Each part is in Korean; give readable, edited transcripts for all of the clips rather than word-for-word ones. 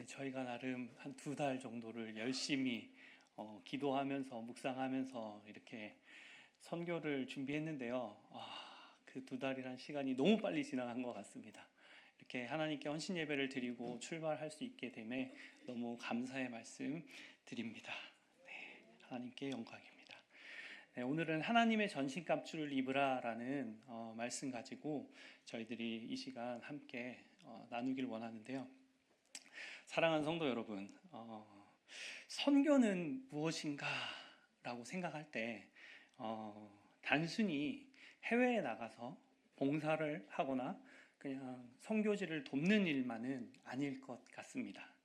네, 저희가 나름 한 2달 정도를 열심히 기도하면서 묵상하면서 이렇게 선교를 준비했는데요. 그 2달이란 시간이 너무 빨리 지나간 것 같습니다. 이렇게 하나님께 헌신 예배를 드리고 출발할 수 있게 됨에 너무 감사의 말씀 드립니다. 네, 하나님께 영광입니다. 네, 오늘은 하나님의 전신갑주를 입으라라는 말씀 가지고 저희들이 이 시간 함께 나누길 원하는데요. 사랑하는 성도 여러분, 선교는 무엇인가 라고 생각할 때 단순히 해외에 나가서 봉사를 하거나 그냥 선교지를 돕는 일만은 아닐 것 같습니다.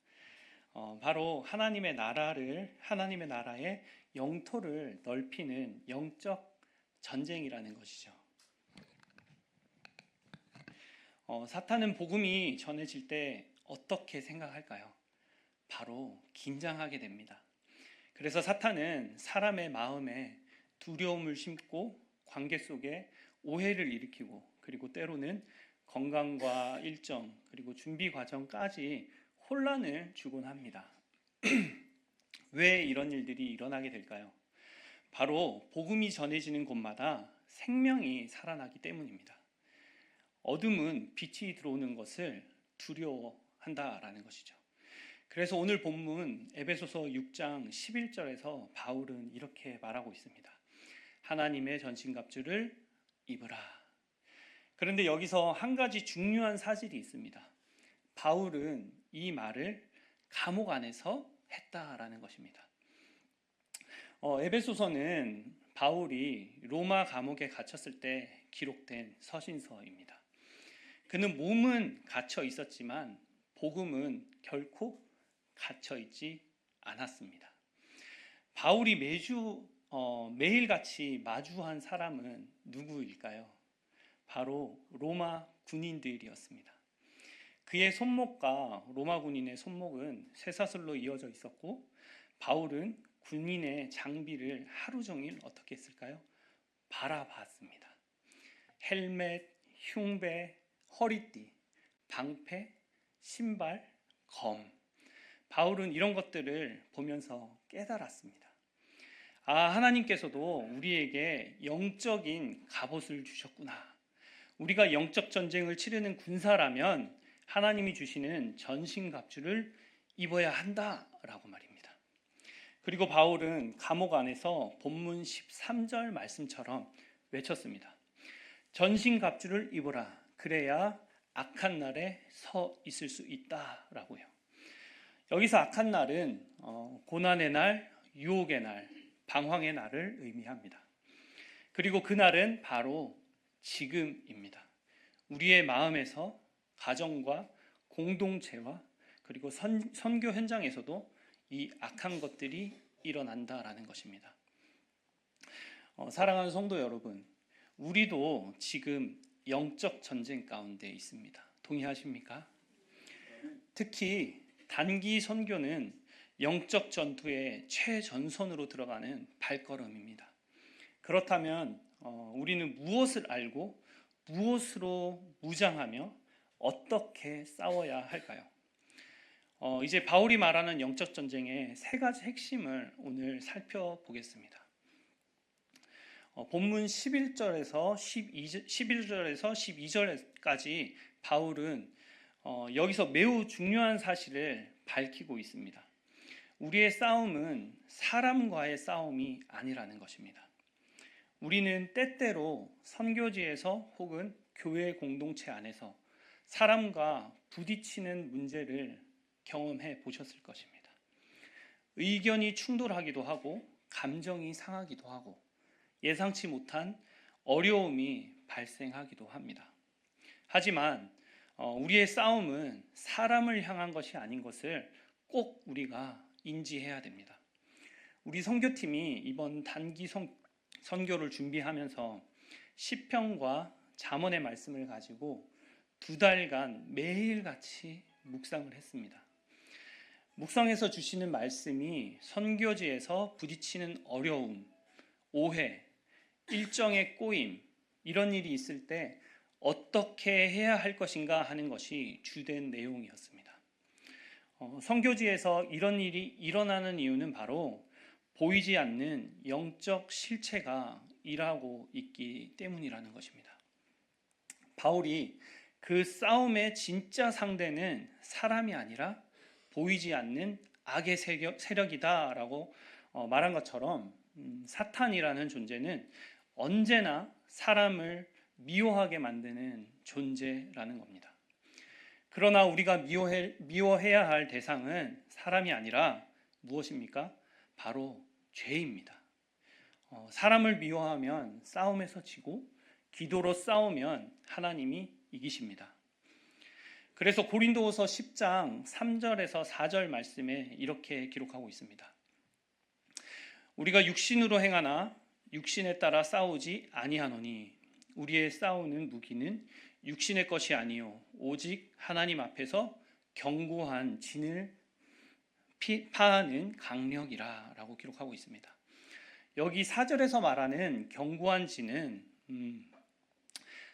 바로 하나님의 나라의 영토를 넓히는 영적 전쟁이라는 것이죠. 사탄은 복음이 전해질 때 어떻게 생각할까요? 바로 긴장하게 됩니다. 그래서 사탄은 사람의 마음에 두려움을 심고 관계 속에 오해를 일으키고 그리고 때로는 건강과 일정 그리고 준비 과정까지 혼란을 주곤 합니다. 왜 이런 일들이 일어나게 될까요? 바로 복음이 전해지는 곳마다 생명이 살아나기 때문입니다. 어둠은 빛이 들어오는 것을 두려워한다라는 것이죠. 그래서 오늘 본문 에베소서 6장 11절에서 바울은 이렇게 말하고 있습니다. 하나님의 전신갑주를 입으라. 그런데 여기서 한 가지 중요한 사실이 있습니다. 바울은 이 말을 감옥 안에서 했다라는 것입니다. 에베소서는 바울이 로마 감옥에 갇혔을 때 기록된 서신서입니다. 그는 몸은 갇혀 있었지만 복음은 결코 갇혀 있지 않았습니다. 바울이 매일같이 마주한 사람은 누구일까요? 바로 로마 군인들이었습니다. 그의 손목과 로마 군인의 손목은 쇠사슬로 이어져 있었고 바울은 군인의 장비를 하루 종일 어떻게 했을까요? 바라봤습니다. 헬멧, 흉배, 허리띠, 방패, 신발, 검. 바울은 이런 것들을 보면서 깨달았습니다. 하나님께서도 우리에게 영적인 갑옷을 주셨구나. 우리가 영적 전쟁을 치르는 군사라면 하나님이 주시는 전신갑주를 입어야 한다라고 말입니다. 그리고 바울은 감옥 안에서 본문 13절 말씀처럼 외쳤습니다. 전신갑주를 입어라. 그래야 악한 날에 서 있을 수 있다라고요. 여기서 악한 날은 고난의 날, 유혹의 날, 방황의 날을 의미합니다. 그리고 그 날은 바로 지금입니다. 우리의 마음에서 가정과 공동체와 그리고 선교 현장에서도 이 악한 것들이 일어난다라는 것입니다. 사랑하는 성도 여러분, 우리도 지금 영적 전쟁 가운데 있습니다. 동의하십니까? 특히 단기 선교는 영적 전투의 최전선으로 들어가는 발걸음입니다. 그렇다면 우리는 무엇을 알고 무엇으로 무장하며 어떻게 싸워야 할까요? 이제 바울이 말하는 영적 전쟁의 3가지 핵심을 오늘 살펴보겠습니다. 본문 11절에서 12절까지 바울은 여기서 매우 중요한 사실을 밝히고 있습니다. 우리의 싸움은 사람과의 싸움이 아니라는 것입니다. 우리는 때때로 선교지에서 혹은 교회 공동체 안에서 사람과 부딪히는 문제를 경험해 보셨을 것입니다. 의견이 충돌하기도 하고 감정이 상하기도 하고 예상치 못한 어려움이 발생하기도 합니다. 하지만 우리의 싸움은 사람을 향한 것이 아닌 것을 꼭 우리가 인지해야 됩니다. 우리 선교팀이 이번 단기 선교를 준비하면서 시편과 잠언의 말씀을 가지고 2달간 매일같이 묵상을 했습니다. 묵상에서 주시는 말씀이 선교지에서 부딪히는 어려움, 오해, 일정의 꼬임, 이런 일이 있을 때 어떻게 해야 할 것인가 하는 것이 주된 내용이었습니다. 선교지에서 이런 일이 일어나는 이유는 바로 보이지 않는 영적 실체가 일하고 있기 때문이라는 것입니다. 바울이 그 싸움의 진짜 상대는 사람이 아니라 보이지 않는 악의 세력이다라고 말한 것처럼 사탄이라는 존재는 언제나 사람을 미워하게 만드는 존재라는 겁니다. 그러나 우리가 미워해야 할 대상은 사람이 아니라 무엇입니까? 바로 죄입니다. 사람을 미워하면 싸움에서 지고 기도로 싸우면 하나님이 이기십니다. 그래서 고린도후서 10장 3절에서 4절 말씀에 이렇게 기록하고 있습니다. 우리가 육신으로 행하나 육신에 따라 싸우지 아니하노니 우리의 싸우는 무기는 육신의 것이 아니요 오직 하나님 앞에서 견고한 진을 파하는 강력이라 라고 기록하고 있습니다. 여기 4절에서 말하는 견고한 진은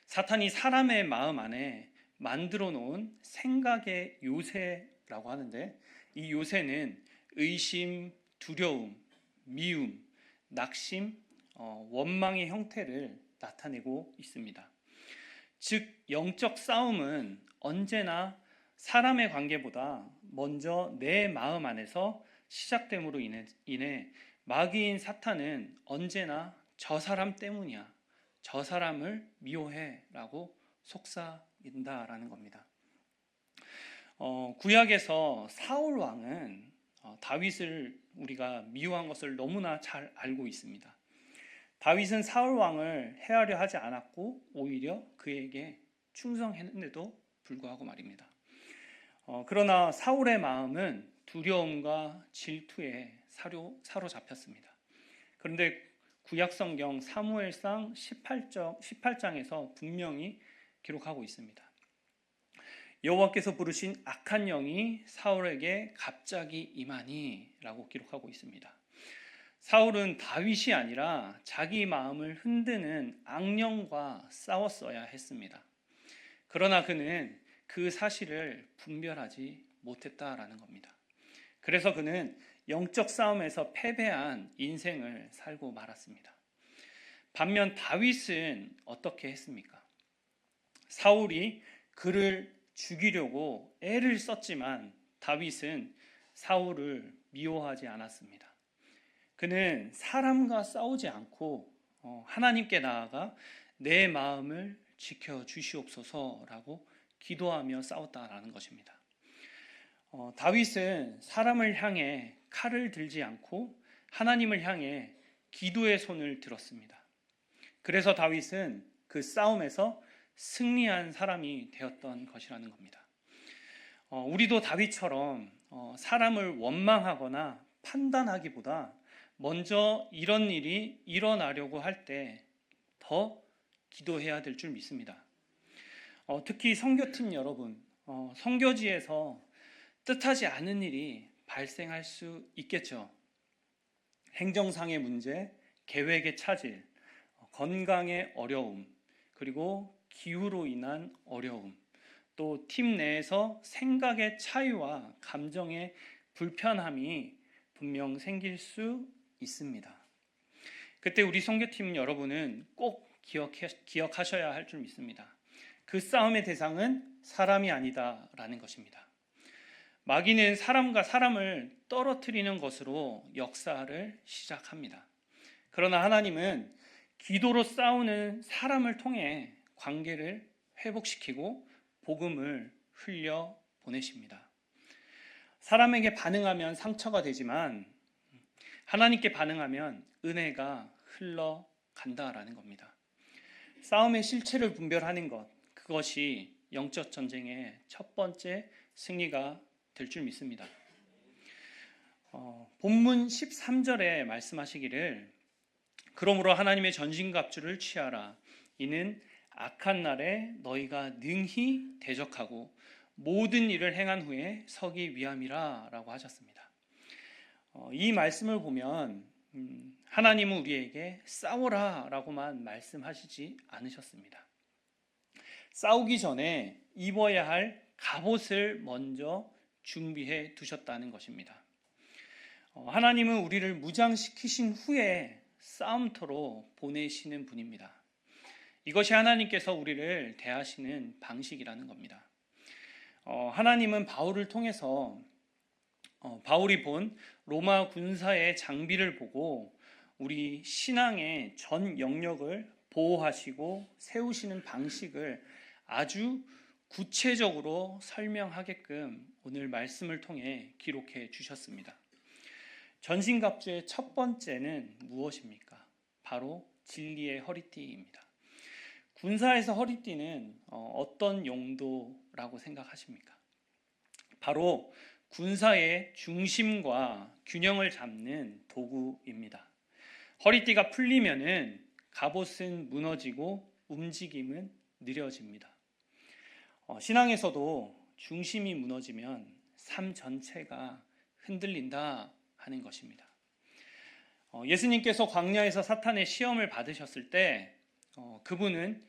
사탄이 사람의 마음 안에 만들어 놓은 생각의 요새라고 하는데, 이 요새는 의심, 두려움, 미움, 낙심, 원망의 형태를 나타내고 있습니다. 즉 영적 싸움은 언제나 사람의 관계보다 먼저 내 마음 안에서 시작됨으로 인해 마귀인 사탄은 언제나 저 사람 때문이야, 저 사람을 미워해 라고 속삭인다라는 겁니다. 구약에서 사울 왕은 다윗을 우리가 미워한 것을 너무나 잘 알고 있습니다. 다윗은 사울 왕을 해하려 하지 않았고 오히려 그에게 충성했는데도 불구하고 말입니다. 그러나 사울의 마음은 두려움과 질투에 사로잡혔습니다. 그런데 구약성경 사무엘상 18장에서 분명히 기록하고 있습니다. 여호와께서 부르신 악한 영이 사울에게 갑자기 임하니 라고 기록하고 있습니다. 사울은 다윗이 아니라 자기 마음을 흔드는 악령과 싸웠어야 했습니다. 그러나 그는 그 사실을 분별하지 못했다라는 겁니다. 그래서 그는 영적 싸움에서 패배한 인생을 살고 말았습니다. 반면 다윗은 어떻게 했습니까? 사울이 그를 죽이려고 애를 썼지만 다윗은 사울을 미워하지 않았습니다. 그는 사람과 싸우지 않고 하나님께 나아가 내 마음을 지켜주시옵소서라고 기도하며 싸웠다라는 것입니다. 다윗은 사람을 향해 칼을 들지 않고 하나님을 향해 기도의 손을 들었습니다. 그래서 다윗은 그 싸움에서 승리한 사람이 되었던 것이라는 겁니다. 우리도 다윗처럼 사람을 원망하거나 판단하기보다 먼저 이런 일이 일어나려고 할 때 더 기도해야 될 줄 믿습니다. 특히 선교팀 여러분, 선교지에서 뜻하지 않은 일이 발생할 수 있겠죠. 행정상의 문제, 계획의 차질, 건강의 어려움, 그리고 기후로 인한 어려움, 또 팀 내에서 생각의 차이와 감정의 불편함이 분명 생길 수 있습니다. 그때 우리 선교팀 여러분은 꼭 기억하셔야 할 줄 믿습니다. 그 싸움의 대상은 사람이 아니다라는 것입니다. 마귀는 사람과 사람을 떨어뜨리는 것으로 역사를 시작합니다. 그러나 하나님은 기도로 싸우는 사람을 통해 관계를 회복시키고 복음을 흘려 보내십니다. 사람에게 반응하면 상처가 되지만 하나님께 반응하면 은혜가 흘러간다라는 겁니다. 싸움의 실체를 분별하는 것, 그것이 영적 전쟁의 첫 번째 승리가 될 줄 믿습니다. 본문 13절에 말씀하시기를 그러므로 하나님의 전신갑주를 취하라. 이는 악한 날에 너희가 능히 대적하고 모든 일을 행한 후에 서기 위함이라 라고 하셨습니다. 이 말씀을 보면 하나님은 우리에게 싸워라 라고만 말씀하시지 않으셨습니다. 싸우기 전에 입어야 할 갑옷을 먼저 준비해 두셨다는 것입니다. 하나님은 우리를 무장시키신 후에 싸움터로 보내시는 분입니다. 이것이 하나님께서 우리를 대하시는 방식이라는 겁니다. 하나님은 바울을 통해서 바울이 본 로마 군사의 장비를 보고 우리 신앙의 전 영역을 보호하시고 세우시는 방식을 아주 구체적으로 설명하게끔 오늘 말씀을 통해 기록해 주셨습니다. 전신갑주의 첫 번째는 무엇입니까? 바로 진리의 허리띠입니다. 군사에서 허리띠는 어떤 용도라고 생각하십니까? 바로 군사의 중심과 균형을 잡는 도구입니다. 허리띠가 풀리면은 갑옷은 무너지고 움직임은 느려집니다. 신앙에서도 중심이 무너지면 삶 전체가 흔들린다 하는 것입니다. 예수님께서 광야에서 사탄의 시험을 받으셨을 때 그분은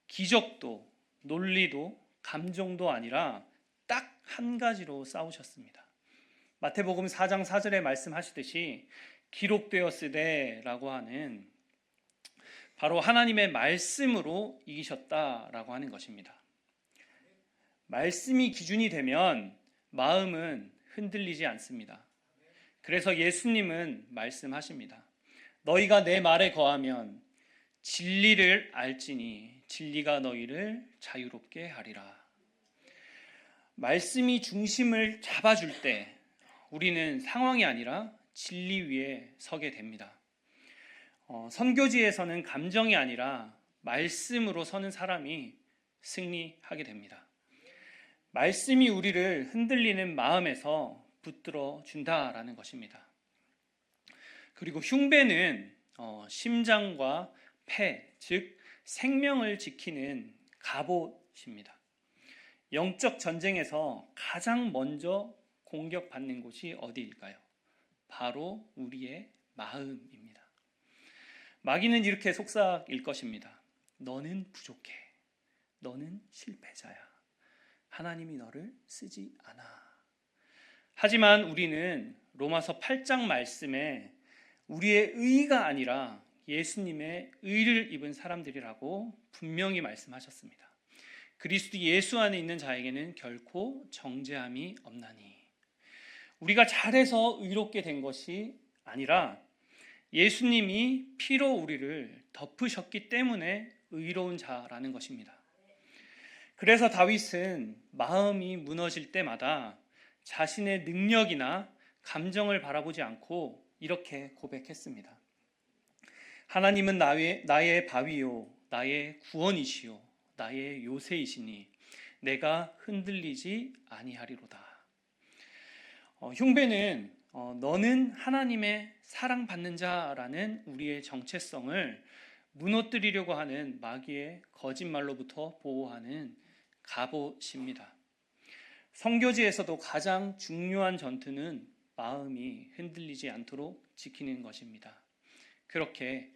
기적도 논리도 감정도 아니라 딱 한 가지로 싸우셨습니다. 마태복음 4장 4절에 말씀하시듯이 기록되었으되라고 하는 바로 하나님의 말씀으로 이기셨다라고 하는 것입니다. 말씀이 기준이 되면 마음은 흔들리지 않습니다. 그래서 예수님은 말씀하십니다. 너희가 내 말에 거하면 진리를 알지니 진리가 너희를 자유롭게 하리라. 말씀이 중심을 잡아줄 때 우리는 상황이 아니라 진리 위에 서게 됩니다. 선교지에서는 감정이 아니라 말씀으로 서는 사람이 승리하게 됩니다. 말씀이 우리를 흔들리는 마음에서 붙들어 준다라는 것입니다. 그리고 흉배는 심장과 폐, 즉 생명을 지키는 갑옷입니다. 영적 전쟁에서 가장 먼저 공격받는 곳이 어디일까요? 바로 우리의 마음입니다. 마귀는 이렇게 속삭일 것입니다. 너는 부족해. 너는 실패자야. 하나님이 너를 쓰지 않아. 하지만 우리는 로마서 8장 말씀에 우리의 의가 아니라 예수님의 의를 입은 사람들이라고 분명히 말씀하셨습니다. 그리스도 예수 안에 있는 자에게는 결코 정죄함이 없나니. 우리가 잘해서 의롭게 된 것이 아니라 예수님이 피로 우리를 덮으셨기 때문에 의로운 자라는 것입니다. 그래서 다윗은 마음이 무너질 때마다 자신의 능력이나 감정을 바라보지 않고 이렇게 고백했습니다. 하나님은 나의 바위요 나의 구원이시요 나의 요새이시니 내가 흔들리지 아니하리로다. 흉배는 너는 하나님의 사랑받는 자라는 우리의 정체성을 무너뜨리려고 하는 마귀의 거짓말로부터 보호하는 갑옷입니다. 선교지에서도 가장 중요한 전투는 마음이 흔들리지 않도록 지키는 것입니다. 그렇게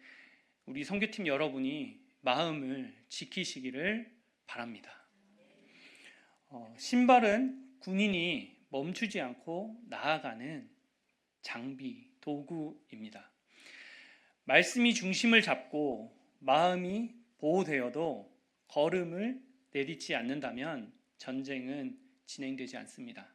우리 선교팀 여러분이 마음을 지키시기를 바랍니다. 신발은 군인이 멈추지 않고 나아가는 장비, 도구입니다. 말씀이 중심을 잡고 마음이 보호되어도 걸음을 내딛지 않는다면 전쟁은 진행되지 않습니다.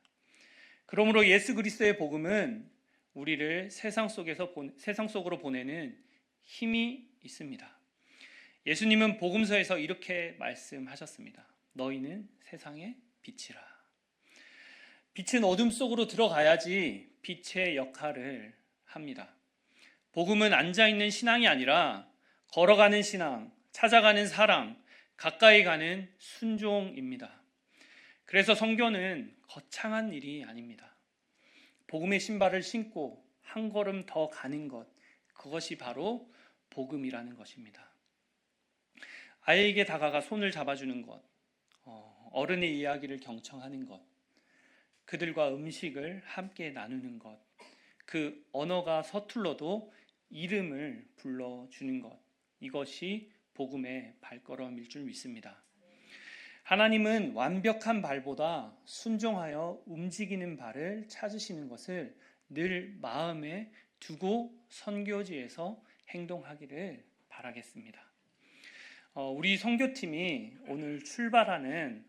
그러므로 예수 그리스도의 복음은 우리를 세상 속으로 보내는 힘이 있습니다. 예수님은 복음서에서 이렇게 말씀하셨습니다. 너희는 세상의 빛이라. 빛은 어둠 속으로 들어가야지 빛의 역할을 합니다. 복음은 앉아있는 신앙이 아니라 걸어가는 신앙, 찾아가는 사랑, 가까이 가는 순종입니다. 그래서 선교는 거창한 일이 아닙니다. 복음의 신발을 신고 한 걸음 더 가는 것, 그것이 바로 복음이라는 것입니다. 아이에게 다가가 손을 잡아주는 것, 어른의 이야기를 경청하는 것, 그들과 음식을 함께 나누는 것, 그 언어가 서툴러도 이름을 불러주는 것, 이것이 복음의 발걸음일 줄 믿습니다. 하나님은 완벽한 발보다 순종하여 움직이는 발을 찾으시는 것을 늘 마음에 두고 선교지에서 행동하기를 바라겠습니다. 우리 선교팀이 오늘 출발하는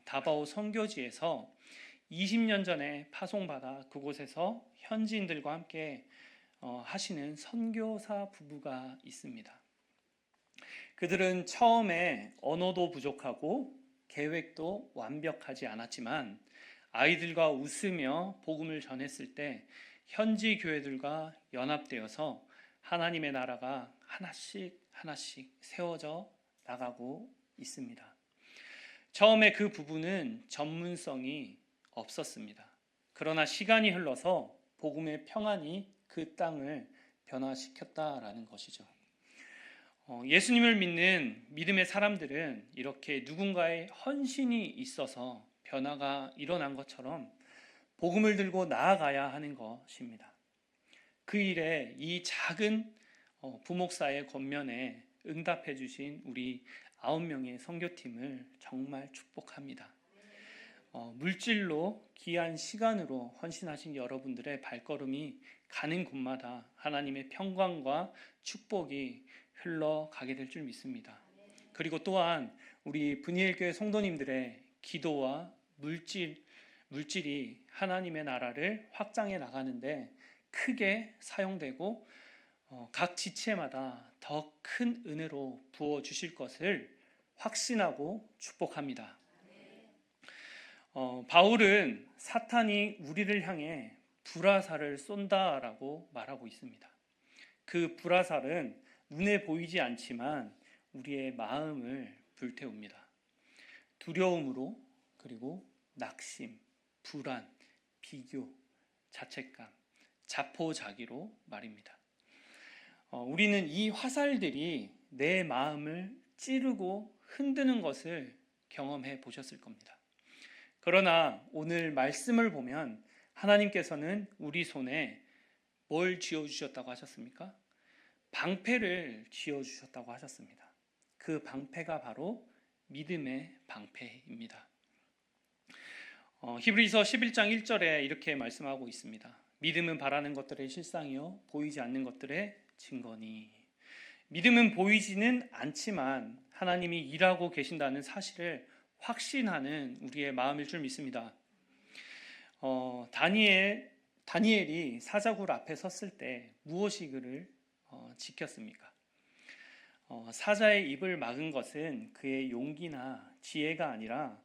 다바오 선교지에서 20년 전에 파송받아 그곳에서 현지인들과 함께 하시는 선교사 부부가 있습니다. 그들은 처음에 언어도 부족하고 계획도 완벽하지 않았지만 아이들과 웃으며 복음을 전했을 때 현지 교회들과 연합되어서 하나님의 나라가 하나씩 세워져 나가고 있습니다. 처음에 그 부부는 전문성이 없었습니다. 그러나 시간이 흘러서 복음의 평안이 그 땅을 변화시켰다라는 것이죠. 예수님을 믿는 믿음의 사람들은 이렇게 누군가의 헌신이 있어서 변화가 일어난 것처럼 복음을 들고 나아가야 하는 것입니다. 그 일에 이 작은 부목사의 권면에 응답해 주신 우리 9명의 선교팀을 정말 축복합니다. 물질로 귀한 시간으로 헌신하신 여러분들의 발걸음이 가는 곳마다 하나님의 평강과 축복이 흘러가게 될 줄 믿습니다. 그리고 또한 우리 분이엘교회 성도님들의 기도와 물질이 하나님의 나라를 확장해 나가는데 크게 사용되고 각 지체마다 더 큰 은혜로 부어주실 것을 확신하고 축복합니다. 바울은 사탄이 우리를 향해 불화살을 쏜다라고 말하고 있습니다. 그 불화살은 눈에 보이지 않지만 우리의 마음을 불태웁니다. 두려움으로, 그리고 낙심, 불안, 비교, 자책감, 자포자기로 말입니다. 우리는 이 화살들이 내 마음을 찌르고 흔드는 것을 경험해 보셨을 겁니다. 그러나 오늘 말씀을 보면 하나님께서는 우리 손에 뭘 쥐어주셨다고 하셨습니까? 방패를 쥐어주셨다고 하셨습니다. 그 방패가 바로 믿음의 방패입니다. 히브리서 11장 1절에 이렇게 말씀하고 있습니다. 믿음은 바라는 것들의 실상이요 보이지 않는 것들의 증거니. 믿음은 보이지는 않지만 하나님이 일하고 계신다는 사실을 확신하는 우리의 마음일 줄 믿습니다. 다니엘이 사자굴 앞에 섰을 때 무엇이 그를 지켰습니까? 사자의 입을 막은 것은 그의 용기나 지혜가 아니라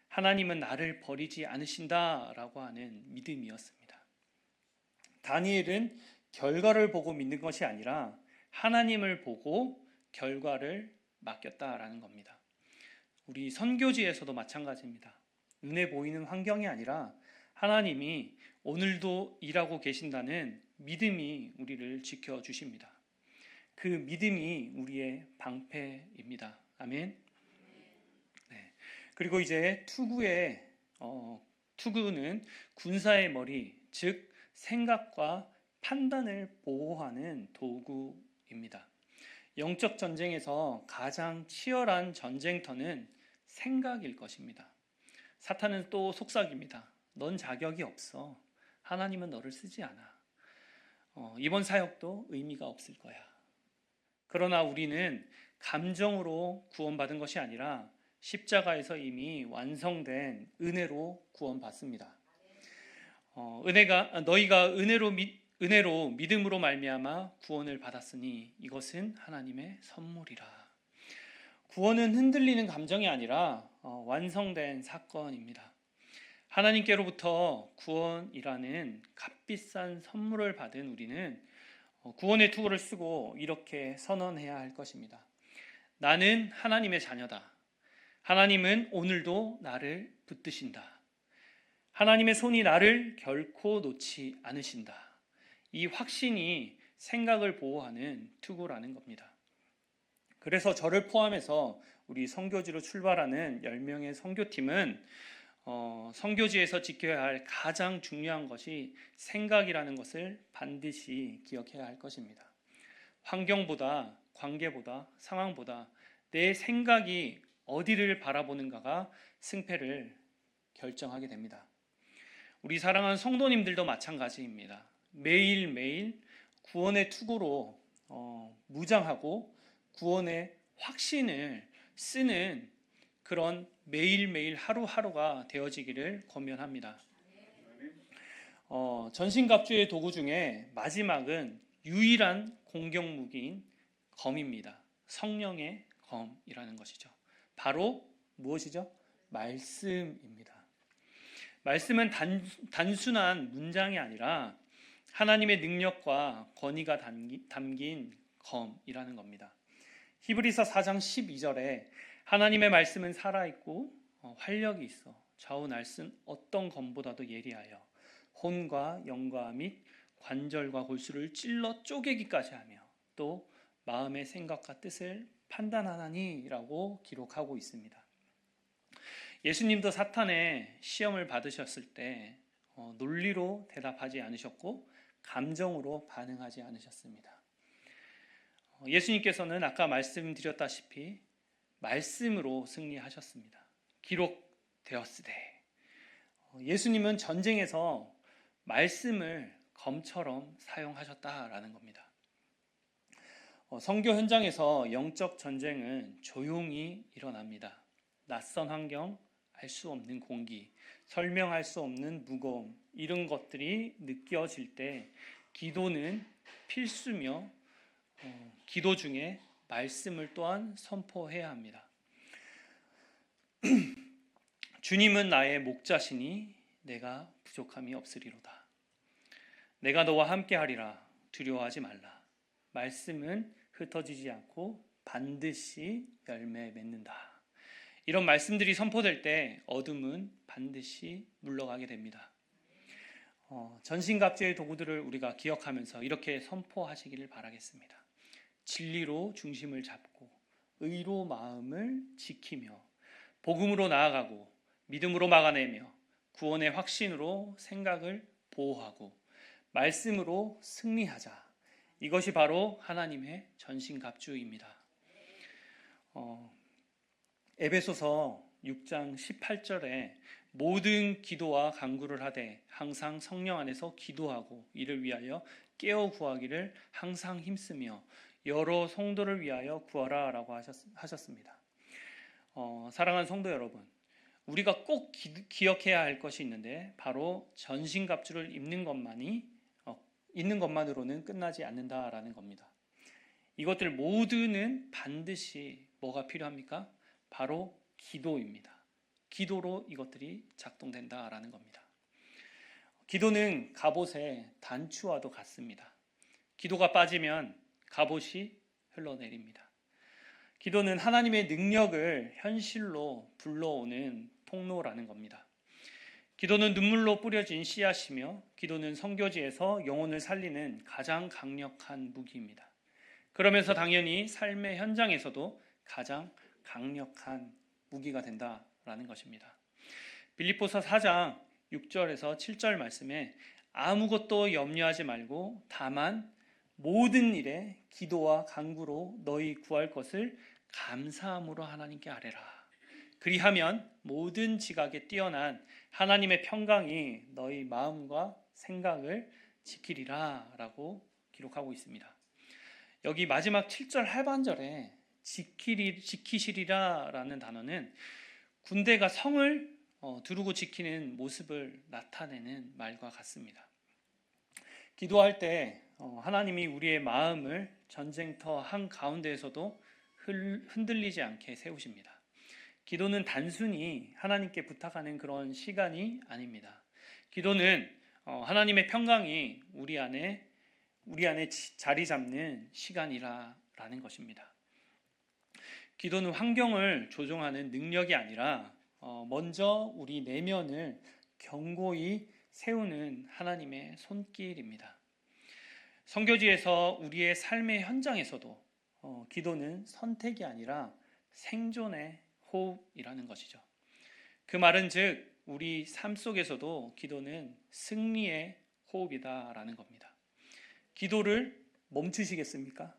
하나님은 나를 버리지 않으신다라고 하는 믿음이었습니다. 다니엘은 결과를 보고 믿는 것이 아니라 하나님을 보고 결과를 맡겼다라는 겁니다. 우리 선교지에서도 마찬가지입니다. 눈에 보이는 환경이 아니라 하나님이 오늘도 일하고 계신다는 믿음이 우리를 지켜주십니다. 그 믿음이 우리의 방패입니다. 아멘. 네. 그리고 이제 투구는 군사의 머리, 즉 생각과 판단을 보호하는 도구입니다. 영적 전쟁에서 가장 치열한 전쟁터는 생각일 것입니다. 사탄은 또 속삭입니다. 넌 자격이 없어. 하나님은 너를 쓰지 않아. 이번 사역도 의미가 없을 거야. 그러나 우리는 감정으로 구원받은 것이 아니라 십자가에서 이미 완성된 은혜로 구원받습니다. 너희가 은혜로 믿음으로 말미암아 구원을 받았으니 이것은 하나님의 선물이라. 구원은 흔들리는 감정이 아니라 완성된 사건입니다. 하나님께로부터 구원이라는 값비싼 선물을 받은 우리는 구원의 투구를 쓰고 이렇게 선언해야 할 것입니다. 나는 하나님의 자녀다. 하나님은 오늘도 나를 붙드신다. 하나님의 손이 나를 결코 놓지 않으신다. 이 확신이 생각을 보호하는 투구라는 겁니다. 그래서 저를 포함해서 우리 선교지로 출발하는 10명의 선교팀은 선교지에서 지켜야 할 가장 중요한 것이 생각이라는 것을 반드시 기억해야 할 것입니다. 환경보다, 관계보다, 상황보다 내 생각이 어디를 바라보는가가 승패를 결정하게 됩니다. 우리 사랑하는 성도님들도 마찬가지입니다. 매일매일 구원의 투구로 무장하고 구원의 확신을 쓰는 그런 매일매일 하루하루가 되어지기를 권면합니다. 전신갑주의 도구 중에 마지막은 유일한 공격무기인 검입니다. 성령의 검이라는 것이죠. 바로 무엇이죠? 말씀입니다. 말씀은 단순한 문장이 아니라 하나님의 능력과 권위가 담긴 검이라는 겁니다. 히브리서 4장 12절에 하나님의 말씀은 살아있고 활력이 있어 좌우 날선 어떤 검보다도 예리하여 혼과 영과 및 관절과 골수를 찔러 쪼개기까지 하며 또 마음의 생각과 뜻을 판단하나니라고 기록하고 있습니다. 예수님도 사탄의 시험을 받으셨을 때 논리로 대답하지 않으셨고 감정으로 반응하지 않으셨습니다. 예수님께서는 아까 말씀드렸다시피 말씀으로 승리하셨습니다. 기록되었으되. 예수님은 전쟁에서 말씀을 검처럼 사용하셨다라는 겁니다. 선교 현장에서 영적 전쟁은 조용히 일어납니다. 낯선 환경, 알 수 없는 공기, 설명할 수 없는 무거움, 이런 것들이 느껴질 때 기도는 필수며 기도 중에 말씀을 또한 선포해야 합니다. 주님은 나의 목자시니 내가 부족함이 없으리로다. 내가 너와 함께하리라. 두려워하지 말라. 말씀은 흩어지지 않고 반드시 열매 맺는다. 이런 말씀들이 선포될 때 어둠은 반드시 물러가게 됩니다. 전신갑주의 도구들을 우리가 기억하면서 이렇게 선포하시기를 바라겠습니다. 진리로 중심을 잡고 의로 마음을 지키며 복음으로 나아가고 믿음으로 막아내며 구원의 확신으로 생각을 보호하고 말씀으로 승리하자. 이것이 바로 하나님의 전신갑주입니다. 에베소서 6장 18절에 모든 기도와 간구를 하되 항상 성령 안에서 기도하고 이를 위하여 깨어 구하기를 항상 힘쓰며 여러 성도를 위하여 구하라 라고 하셨습니다. 사랑하는 성도 여러분, 우리가 꼭 기억해야 할 것이 있는데 바로 전신갑주를 입는 것만으로는 끝나지 않는다라는 겁니다. 이것들 모두는 반드시 뭐가 필요합니까? 바로 기도입니다. 기도로 이것들이 작동된다라는 겁니다. 기도는 갑옷의 단추와도 같습니다. 기도가 빠지면 갑옷이 흘러내립니다. 기도는 하나님의 능력을 현실로 불러오는 통로라는 겁니다. 기도는 눈물로 뿌려진 씨앗이며 기도는 선교지에서 영혼을 살리는 가장 강력한 무기입니다. 그러면서 당연히 삶의 현장에서도 가장 강력한 무기가 된다라는 것입니다. 빌립보서 4장 6절에서 7절 말씀에 아무것도 염려하지 말고 다만 모든 일에 기도와 간구로 너희 구할 것을 감사함으로 하나님께 아뢰라. 그리하면 모든 지각에 뛰어난 하나님의 평강이 너희 마음과 생각을 지키리라 라고 기록하고 있습니다. 여기 마지막 7절 하반절에 지키시리라 라는 단어는 군대가 성을 두르고 지키는 모습을 나타내는 말과 같습니다. 기도할 때 하나님이 우리의 마음을 전쟁터 한가운데에서도 흔들리지 않게 세우십니다. 기도는 단순히 하나님께 부탁하는 그런 시간이 아닙니다. 기도는 하나님의 평강이 우리 안에 자리 잡는 시간이라는 것입니다. 기도는 환경을 조종하는 능력이 아니라 먼저 우리 내면을 견고히 세우는 하나님의 손길입니다. 선교지에서 우리의 삶의 현장에서도 기도는 선택이 아니라 생존의 호흡이라는 것이죠. 그 말은 즉 우리 삶 속에서도 기도는 승리의 호흡이다라는 겁니다. 기도를 멈추시겠습니까?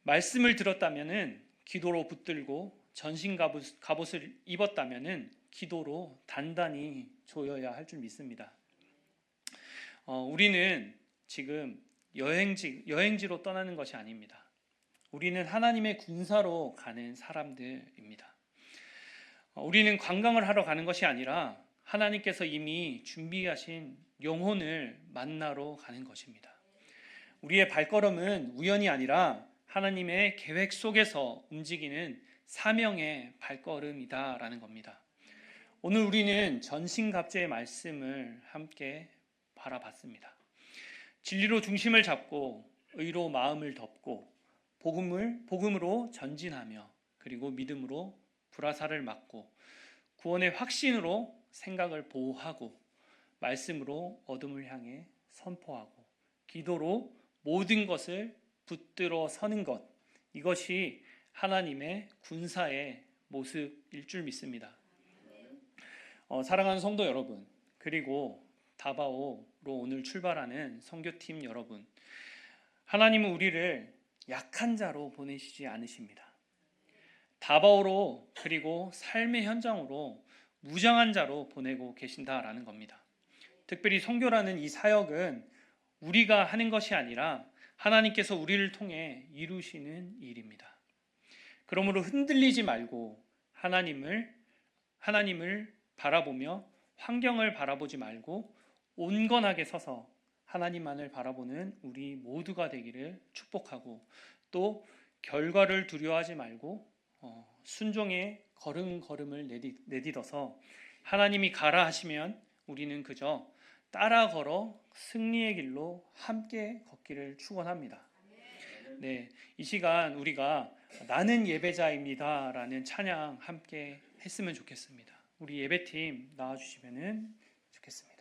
말씀을 들었다면은 기도로 붙들고 전신 갑옷을 입었다면은 기도로 단단히 조여야 할 줄 믿습니다. 우리는 지금 여행지로 떠나는 것이 아닙니다. 우리는 하나님의 군사로 가는 사람들입니다. 우리는 관광을 하러 가는 것이 아니라 하나님께서 이미 준비하신 영혼을 만나러 가는 것입니다. 우리의 발걸음은 우연이 아니라 하나님의 계획 속에서 움직이는 사명의 발걸음이다라는 겁니다. 오늘 우리는 전신갑주의 말씀을 함께 바라봤습니다. 진리로 중심을 잡고 의로 마음을 덮고 복음으로 전진하며 그리고 믿음으로 불화살을 맞고 구원의 확신으로 생각을 보호하고 말씀으로 어둠을 향해 선포하고 기도로 모든 것을 붙들어 서는 것, 이것이 하나님의 군사의 모습일 줄 믿습니다. 사랑하는 성도 여러분, 그리고 다바오로 오늘 출발하는 선교팀 여러분, 하나님은 우리를 약한 자로 보내시지 않으십니다. 다바오로 그리고 삶의 현장으로 무장한 자로 보내고 계신다라는 겁니다. 특별히 선교라는 이 사역은 우리가 하는 것이 아니라 하나님께서 우리를 통해 이루시는 일입니다. 그러므로 흔들리지 말고 하나님을 바라보며 환경을 바라보지 말고 온건하게 서서 하나님만을 바라보는 우리 모두가 되기를 축복하고, 또 결과를 두려워하지 말고 순종의 걸음을 내딛어서 하나님이 가라 하시면 우리는 그저 따라 걸어 승리의 길로 함께 걷기를 축원합니다. 네, 이 시간 우리가 나는 예배자입니다 라는 찬양 함께 했으면 좋겠습니다. 우리 예배팀 나와주시면 좋겠습니다.